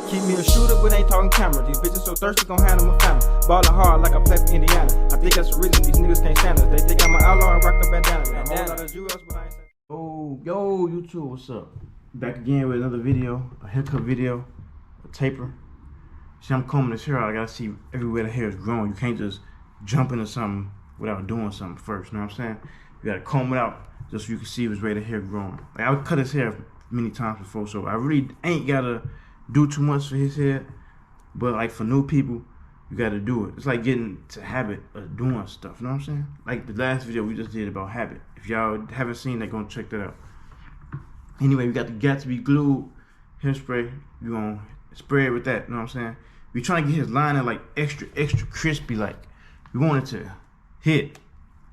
Keep me a shooter, but ain't talking camera. These bitches so thirsty, gon' handle my family. Ballin' hard like I play for Indiana. I think that's the reason these niggas can't stand us. They think I'm an outlaw and rock a bandana. A whole lot of jewels, but I ain't saying. Oh, yo, YouTube, what's up? Back again with another video, a haircut video, a taper. See, I'm combing this hair out. I gotta see everywhere the hair is growing. You can't just jump into something without doing something first, you know what I'm saying? You gotta comb it out just so you can see if it's ready to hair growing. Like, I've cut his hair many times before, so I really ain't gotta do too much for his hair. But like for new people, you gotta do it. It's like getting to habit of doing stuff, you know what I'm saying? Like the last video we just did about habit. If y'all haven't seen that, go and check that out. Anyway, we got the Gatsby glue hairspray. You gonna spray it with that, you know what I'm saying? We trying to get his liner like extra crispy, like we want it to hit.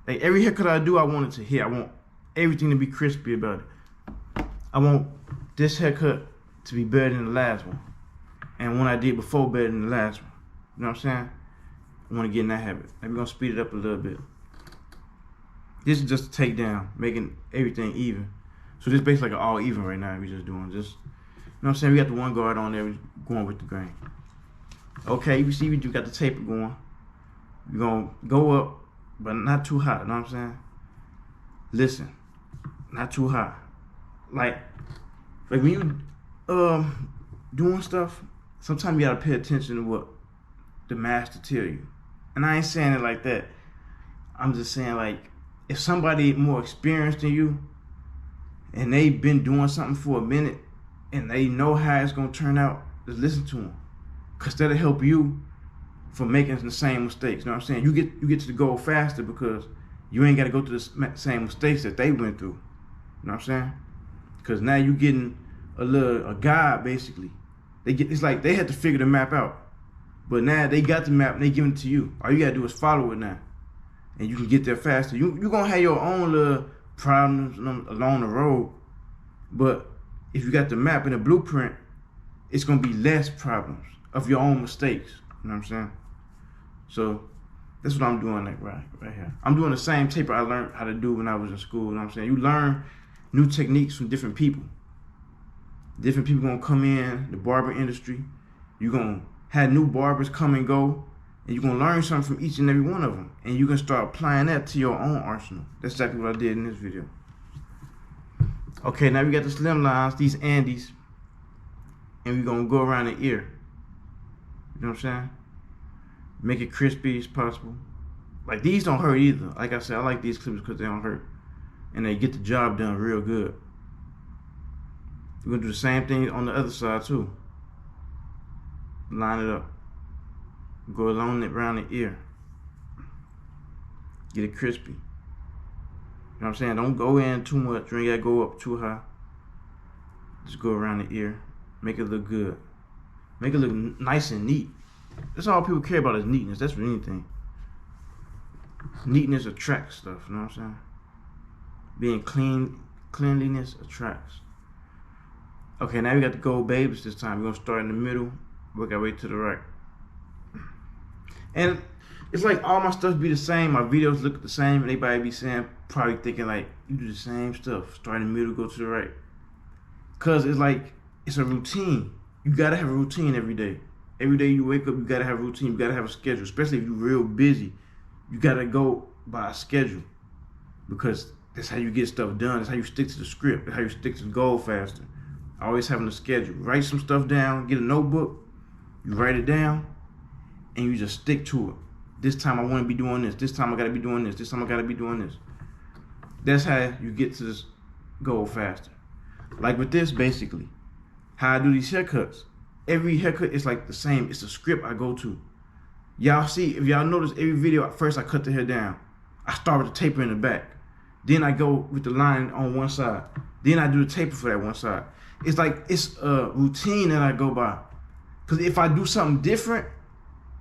Like every haircut I do, I want it to hit. I want everything to be crispy about it. I want this haircut to be better than the last one, and when I did before, better than the last one. You know what I'm saying? I want to get in that habit. Maybe we're gonna speed it up a little bit. This is just a takedown, making everything even. So this is basically like an all even right now. We just doing just, you know what I'm saying? We got the one guard on there, we're going with the grain. Okay, you see we do got the taper going. We're gonna go up, but not too high, you know what I'm saying? Listen, not too high. Like when you doing stuff, sometimes you gotta pay attention to what the master tell you. And I ain't saying it like that. I'm just saying, like, if somebody more experienced than you and they've been doing something for a minute and they know how it's gonna turn out, just listen to them. Cause that'll help you from making the same mistakes. You know what I'm saying? You get to the goal faster because you ain't gotta go through the same mistakes that they went through. You know what I'm saying? Cause now you getting a guide basically. It's like they had to figure the map out, but now they got the map and they giving it to you. All you gotta do is follow it now, and you can get there faster. You gonna have your own little problems along the road, but if you got the map and the blueprint, it's gonna be less problems of your own mistakes. You know what I'm saying? So that's what I'm doing, like right here. I'm doing the same taper I learned how to do when I was in school. You know what I'm saying? You learn new techniques from different people. Different people gonna come in the barber industry. You gonna have new barbers come and go, and you're gonna learn something from each and every one of them, and you can start applying that to your own arsenal. That's exactly what I did in this video. Okay, now we got the slim lines, these Andes, and we're gonna go around the ear. You know what I'm saying? Make it crispy as possible. Like these don't hurt either. Like I said, I like these clips because they don't hurt, and they get the job done real good. We're gonna do the same thing on the other side too. Line it up. Go along it around the ear. Get it crispy. You know what I'm saying? Don't go in too much. You ain't gotta go up too high. Just go around the ear. Make it look good. Make it look nice and neat. That's all people care about is neatness. That's for anything. Neatness attracts stuff. You know what I'm saying? Being clean, cleanliness attracts. Okay, now we got the gold babes this time. We're gonna start in the middle, work our way to the right. And it's like all my stuff be the same, my videos look the same, and everybody be saying, probably thinking like, you do the same stuff, start in the middle, go to the right. Cause it's like, it's a routine. You gotta have a routine every day. Every day you wake up, you gotta have a routine, you gotta have a schedule, especially if you're real busy. You gotta go by a schedule because that's how you get stuff done, that's how you stick to the script, that's how you stick to the goal faster. Always having a schedule. Write some stuff down, get a notebook, you write it down, and you just stick to it. This time I want to be doing this time I gotta be doing this time I gotta be doing this. That's how you get to this goal faster. Like with this, basically, how I do these haircuts. Every haircut is like the same, it's a script I go to. Y'all see, if y'all notice every video, first I cut the hair down. I start with the taper in the back. Then I go with the line on one side. Then I do the taper for that one side. It's like, it's a routine that I go by. Because if I do something different,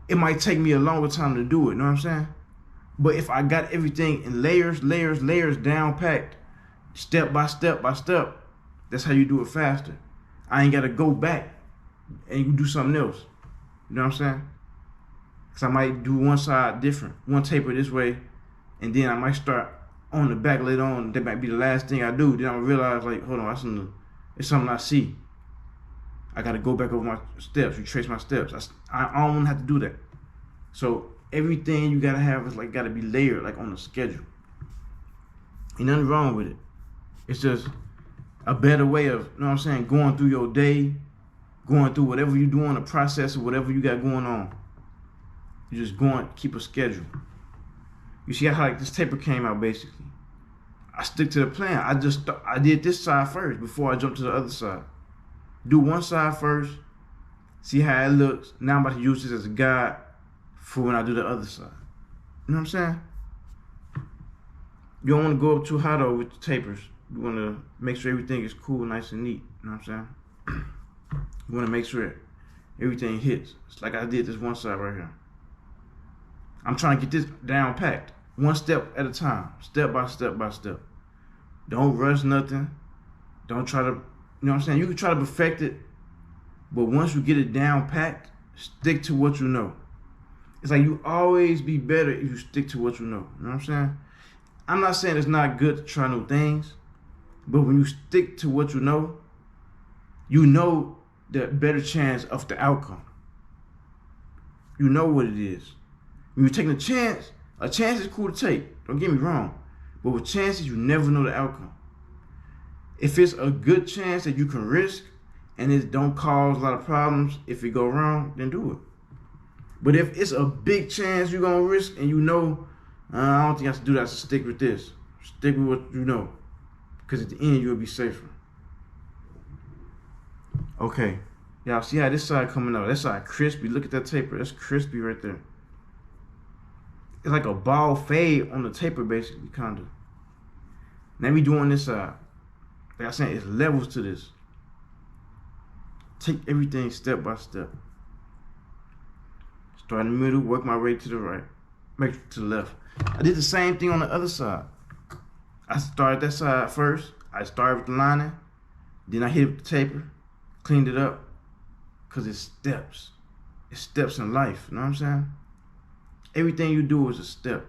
it might take me a longer time to do it, you know what I'm saying? But if I got everything in layers, down packed, step by step, that's how you do it faster. I ain't got to go back and you do something else. You know what I'm saying? Because I might do one side different, one taper this way, and then I might start on the back later on. That might be the last thing I do. Then I realize, like, hold on, it's something I see. I got to go back over my steps, retrace my steps. I don't want to have to do that. So everything you got to have is like got to be layered, like on a schedule. Ain't nothing wrong with it. It's just a better way of, you know what I'm saying, going through your day, going through whatever you do on the process of whatever you got going on. You just keep a schedule. You see how like this taper came out basically. I stick to the plan. I did this side first before I jumped to the other side. Do one side first, see how it looks. Now I'm about to use this as a guide for when I do the other side. You know what I'm saying? You don't want to go up too high though with the tapers. You want to make sure everything is cool, nice and neat. You know what I'm saying? You want to make sure everything hits. It's like I did this one side right here. I'm trying to get this down packed. One step at a time. Step by step by step. Don't rush nothing. Don't try to, you know what I'm saying? You can try to perfect it, but once you get it down packed, stick to what you know. It's like you always be better if you stick to what you know. You know what I'm saying? I'm not saying it's not good to try new things, but when you stick to what you know the better chance of the outcome. You know what it is. When you're taking a chance is cool to take. Don't get me wrong. But with chances, you never know the outcome. If it's a good chance that you can risk and it don't cause a lot of problems if it go wrong, then do it. But if it's a big chance you're going to risk and you know, I don't think I have to do that, so stick with this. Stick with what you know. Because at the end, you'll be safer. Okay. Y'all see how this side coming out? That side crispy. Look at that taper. That's crispy right there. It's like a ball fade on the taper, basically, kind of. Now we doing this side. Like I said, it's levels to this. Take everything step by step. Start in the middle, work my way to the right, make it to the left. I did the same thing on the other side. I started that side first. I started with the lining, then I hit it with the taper, cleaned it up, because it's steps. It's steps in life, you know what I'm saying? Everything you do is a step.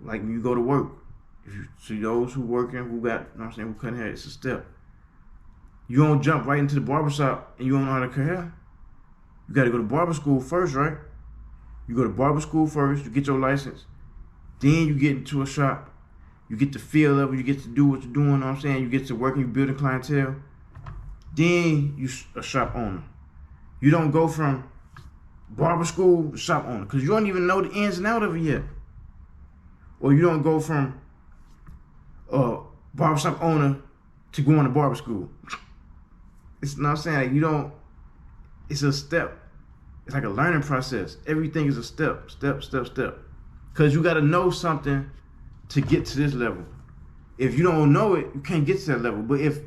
Like when you go to work, if you see those who working, who got, you know what I'm saying, who cutting hair, it's a step. You don't jump right into the barbershop and you don't know how to cut hair. You got to go to barber school first, right? You go to barber school first, you get your license, then you get into a shop, you get the feel of it, you get to do what you're doing, you know what I'm saying? You get to work and you building clientele, then you a shop owner. You don't go from barber school to shop owner because you don't even know the ins and out of it yet. Or you don't go from barbershop owner to going to barber school. It's not saying like you don't, it's a step. It's like a learning process. Everything is a step, step, step, step. Because you got to know something to get to this level. If you don't know it, you can't get to that level. But if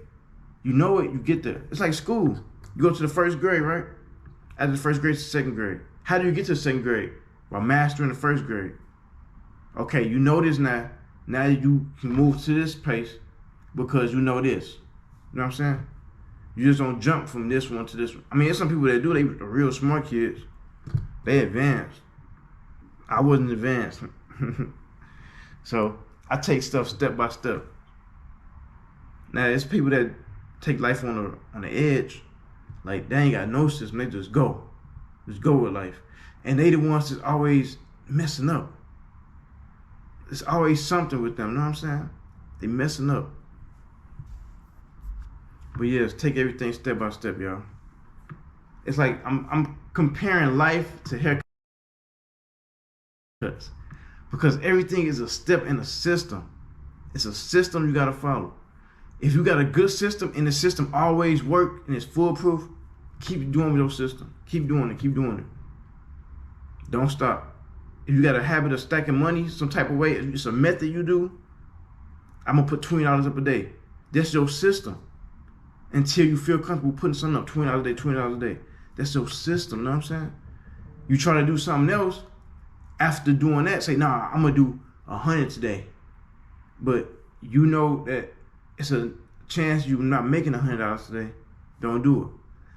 you know it, you get there. It's like school. You go to the first grade, right? After the first grade to the second grade. How do you get to the second grade? By mastering the first grade. Okay, you know this now. Now you can move to this pace because you know this. You know what I'm saying? You just don't jump from this one to this one. I mean, there's some people that do. They are real smart kids. They advanced. I wasn't advanced. So I take stuff step by step. Now there's people that take life on the edge. Like they ain't got no system. They just go with life. And they the ones that's always messing up. There's always something with them. You know what I'm saying? They messing up. But yes, take everything step by step, y'all. It's like I'm comparing life to haircuts because everything is a step in a system. It's a system you gotta follow. If you got a good system and the system always work and it's foolproof, keep doing your system. Keep doing it. Keep doing it. Don't stop. If you got a habit of stacking money some type of way, it's a method you do. I'm gonna put $20 up a day. That's your system. Until you feel comfortable putting something up, $20 a day, $20 a day. That's your system, you know what I'm saying? You try to do something else, after doing that, say, nah, I'm gonna do 100 today. But you know that it's a chance you're not making $100 today, don't do it.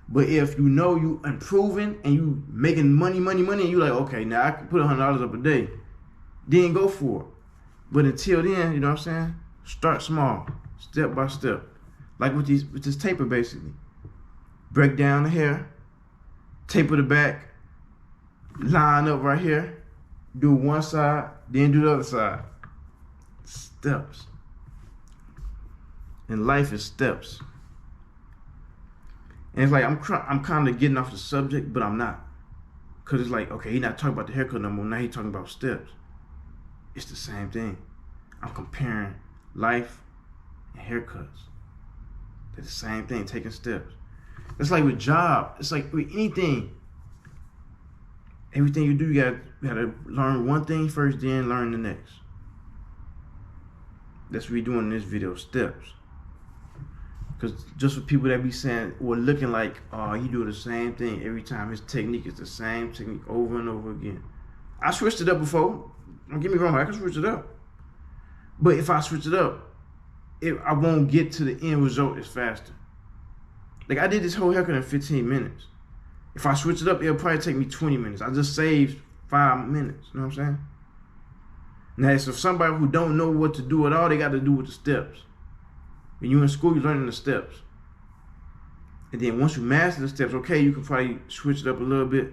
But if you know you improving and you making money, and you like, okay, now I can put $100 up a day, then go for it. But until then, you know what I'm saying? Start small, step by step. Like with this taper, basically. break down the hair, taper the back, line up right here, do one side, then do the other side. Steps. And life is steps. And it's like I'm kind of getting off the subject, but I'm not. Cause it's like, okay, he's not talking about the haircut no more. Now he's talking about steps. It's the same thing. I'm comparing life and haircuts. They're the same thing, taking steps. It's like with job. It's like with anything. Everything you do, you gotta learn one thing first, then learn the next. That's what we're doing in this video, steps. Because just for people that be saying, or looking like, oh, he do the same thing every time. His technique is the same technique over and over again. I switched it up before. Don't get me wrong, I can switch it up. But if I switch it up, I won't get to the end result as faster. Like I did this whole haircut in 15 minutes. If I switch it up, it'll probably take me 20 minutes. I just saved 5 minutes, you know what I'm saying? Now, so if somebody who don't know what to do at all, they got to do with the steps. When you're in school, you're learning the steps. And then once you master the steps, okay, you can probably switch it up a little bit,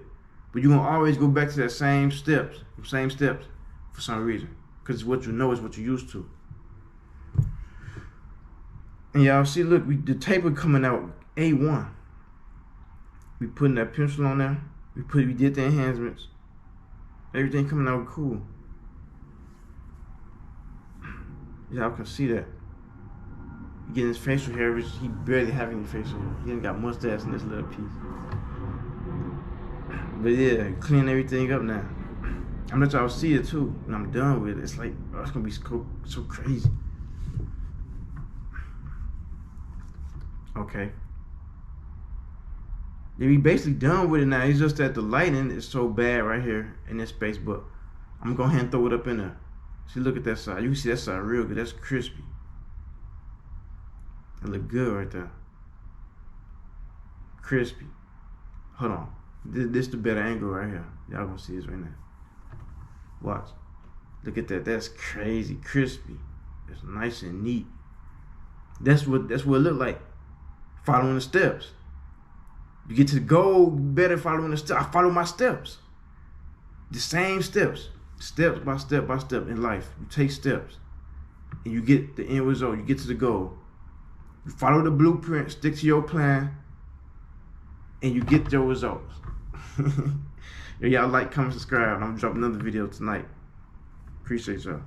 but you're going to always go back to that same steps for some reason. Because what you know is what you're used to. And y'all see, look, the taper coming out A1. We putting that pencil on there. We did the enhancements. Everything coming out cool. Y'all can see that. He getting his facial hair, which he barely have any facial hair. He ain't got mustache in this little piece. But yeah, clean everything up now. I'm gonna let y'all see it too when I'm done with it. It's like, oh, it's gonna be so crazy. Okay. Yeah, we basically done with it now. It's just that the lighting is so bad right here in this space, but I'm gonna go ahead and throw it up in there. See, look at that side. You can see that side real good. That's crispy. That look good right there. Crispy. Hold on. This the better angle right here. Y'all gonna see this right now. Watch. Look at that. That's crazy crispy. It's nice and neat. That's what it look like. Following the steps. You get to the goal, better following the steps. I follow my steps. The same steps. Step by step in life. You take steps. And you get the end result. You get to the goal. You follow the blueprint, stick to your plan, and you get your results. Y'all like, comment, subscribe. I'm gonna drop another video tonight. Appreciate y'all.